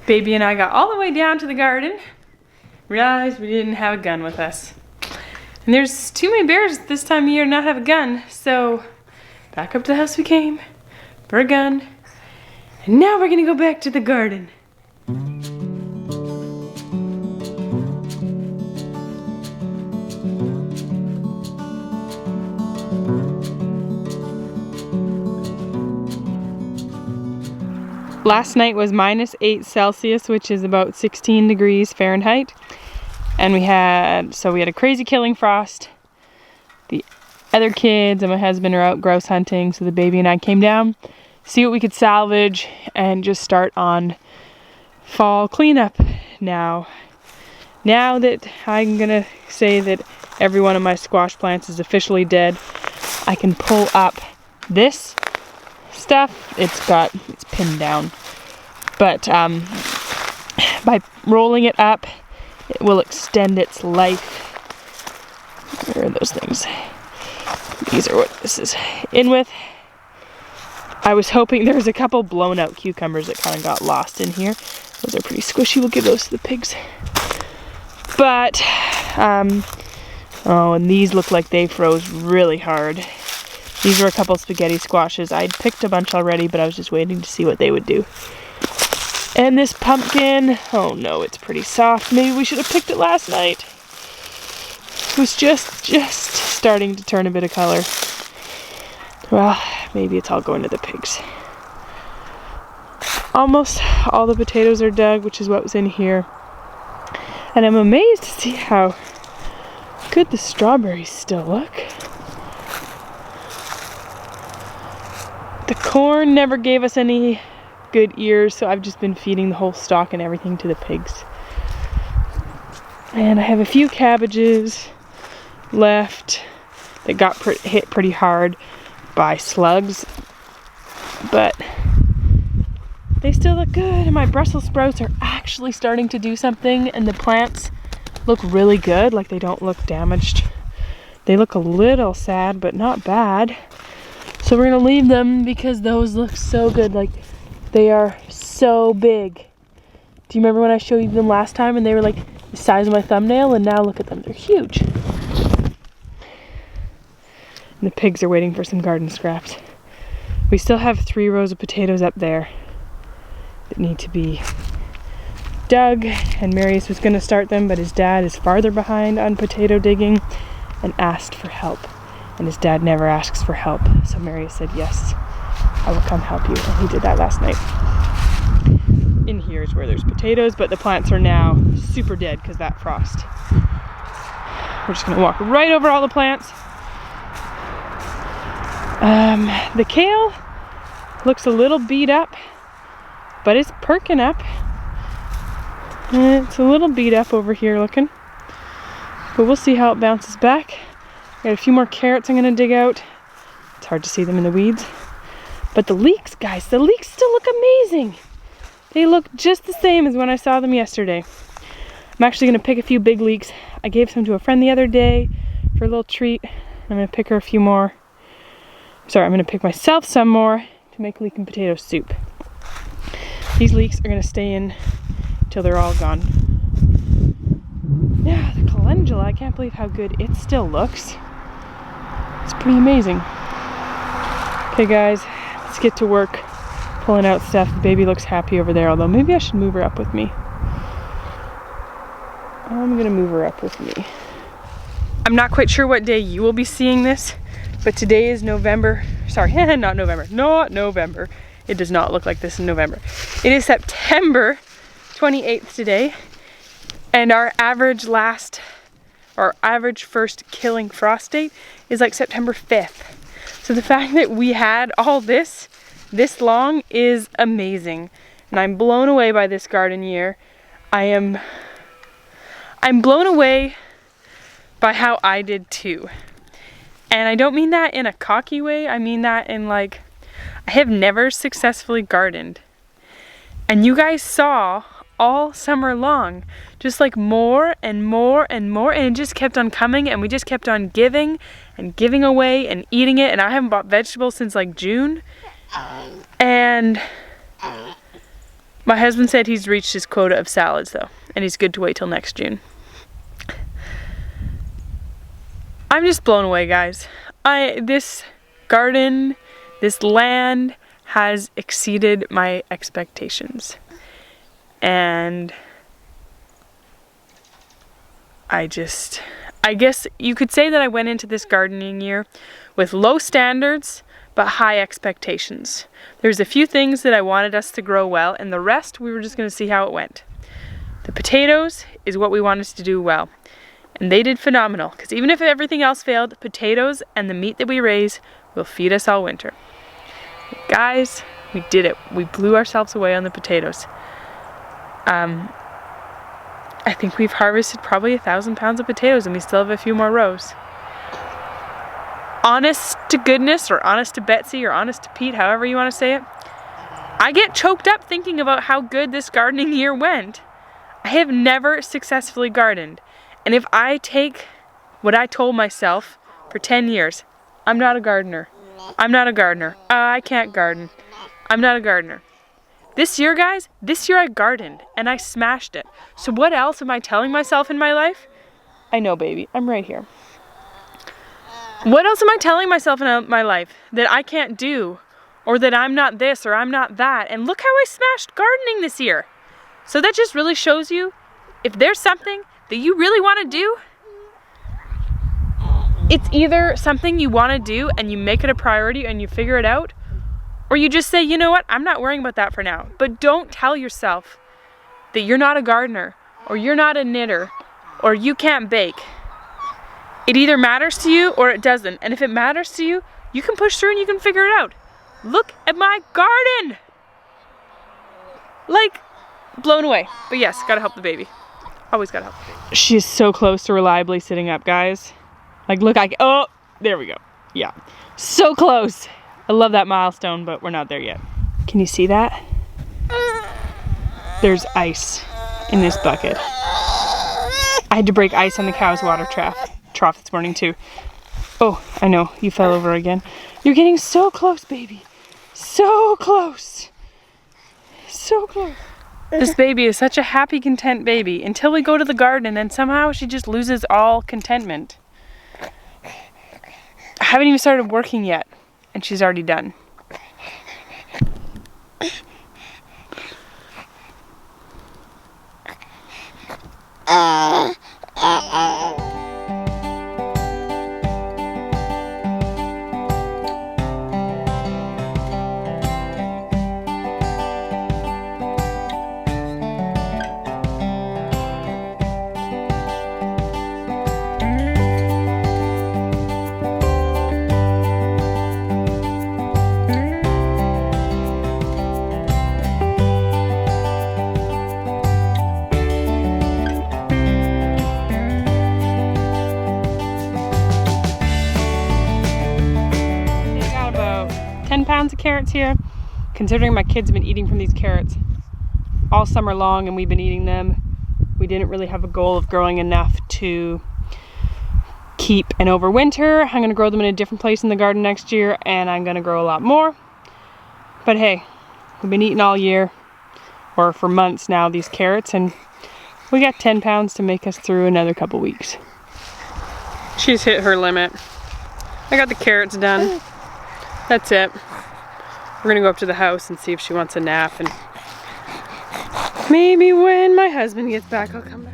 Baby and I got all the way down to the garden, realized we didn't have a gun with us. And there's too many bears this time of year to not have a gun, so back up to the house we came for a gun. And now we're gonna go back to the garden. Last night was -8 Celsius, which is about 16 degrees Fahrenheit. And we had a crazy killing frost. The other kids and my husband are out grouse hunting, so the baby and I came down, see what we could salvage, and just start on fall cleanup now. Now that I'm gonna say that every one of my squash plants is officially dead, I can pull up this stuff. It's pinned down, but by rolling it up, it will extend its life. Where are those things? These are what this is in with. I was hoping there was a couple blown out cucumbers that kind of got lost in here. Those are pretty squishy. We'll give those to the pigs. But, oh, and these look like they froze really hard. These were a couple spaghetti squashes. I'd picked a bunch already, but I was just waiting to see what they would do. And this pumpkin, oh no, it's pretty soft. Maybe we should have picked it last night. It was just starting to turn a bit of color. Well, maybe it's all going to the pigs. Almost all the potatoes are dug, which is what was in here. And I'm amazed to see how good the strawberries still look. The corn never gave us any good ears, so I've just been feeding the whole stalk and everything to the pigs. And I have a few cabbages left that got hit pretty hard by slugs, but they still look good. And my Brussels sprouts are actually starting to do something, and the plants look really good, like they don't look damaged. They look a little sad, but not bad. So we're gonna leave them because those look so good. Like, they are so big. Do you remember when I showed you them last time and they were like the size of my thumbnail? And now look at them, they're huge. And the pigs are waiting for some garden scraps. We still have 3 rows of potatoes up there that need to be dug, and Marius was gonna start them, but his dad is farther behind on potato digging and asked for help. And his dad never asks for help, so Marius said, yes, I will come help you. And he did that last night. In here is where there's potatoes, but the plants are now super dead because that frost. We're just gonna walk right over all the plants. The kale looks a little beat up, but it's perking up. It's a little beat up over here looking, but we'll see how it bounces back. Got a few more carrots I'm gonna dig out. It's hard to see them in the weeds. But the leeks, guys, the leeks still look amazing. They look just the same as when I saw them yesterday. I'm actually gonna pick a few big leeks. I gave some to a friend the other day for a little treat. I'm gonna pick her a few more. Sorry, I'm gonna pick myself some more to make leek and potato soup. These leeks are gonna stay in till they're all gone. Yeah, the calendula, I can't believe how good it still looks. It's pretty amazing. Okay guys, let's get to work pulling out stuff. The baby looks happy over there, although maybe I should move her up with me. I'm gonna move her up with me. I'm not quite sure what day you will be seeing this, but today is November. Sorry, not November. It does not look like this in November. It is September 28th today, and our average first killing frost date is like September 5th. So the fact that we had all this long is amazing. And I'm blown away by this garden year. I'm blown away by how I did too. And I don't mean that in a cocky way. I mean that in like, I have never successfully gardened. And you guys saw all summer long, just like more and more and more, and it just kept on coming, and we just kept on giving and giving away and eating it. And I haven't bought vegetables since like June, and My husband said he's reached his quota of salads though, and he's good to wait till next June. I'm just blown away, guys. This garden, this land has exceeded my expectations. And I guess you could say that I went into this gardening year with low standards, but high expectations. There's a few things that I wanted us to grow well, and the rest we were just gonna see how it went. The potatoes is what we wanted to do well. And they did phenomenal, because even if everything else failed, potatoes and the meat that we raise will feed us all winter. Guys, we did it. We blew ourselves away on the potatoes. I think we've harvested probably 1,000 pounds of potatoes, and we still have a few more rows. Honest to goodness, or honest to Betsy, or honest to Pete, however you want to say it, I get choked up thinking about how good this gardening year went. I have never successfully gardened. And if I take what I told myself for 10 years, I'm not a gardener. I'm not a gardener. I can't garden. I'm not a gardener. This year, guys, this year I gardened and I smashed it. So what else am I telling myself in my life? I know, baby, I'm right here. What else am I telling myself in my life that I can't do? Or that I'm not this or I'm not that? And look how I smashed gardening this year. So that just really shows you, if there's something that you really want to do, it's either something you want to do and you make it a priority and you figure it out, or you just say, you know what, I'm not worrying about that for now. But don't tell yourself that you're not a gardener, or you're not a knitter, or you can't bake. It either matters to you or it doesn't. And if it matters to you, you can push through and you can figure it out. Look at my garden! Like, blown away. But yes, gotta help the baby. Always gotta help the baby. She's so close to reliably sitting up, guys. Like, look, oh, there we go. Yeah, so close. I love that milestone, but we're not there yet. Can you see that? There's ice in this bucket. I had to break ice on the cow's water trough this morning too. Oh, I know, you fell over again. You're getting so close, baby. So close. So close. This baby is such a happy, content baby until we go to the garden and somehow she just loses all contentment. I haven't even started working yet and she's already done. Pounds of carrots here, considering my kids have been eating from these carrots all summer long and we've been eating them. We didn't really have a goal of growing enough to keep and overwinter. I'm going to grow them in a different place in the garden next year, and I'm going to grow a lot more. But hey, we've been eating all year, or for months now, these carrots, and we got 10 pounds to make us through another couple weeks. She's hit her limit. I got the carrots done. That's it. We're gonna go up to the house and see if she wants a nap, and maybe when my husband gets back, I'll come back.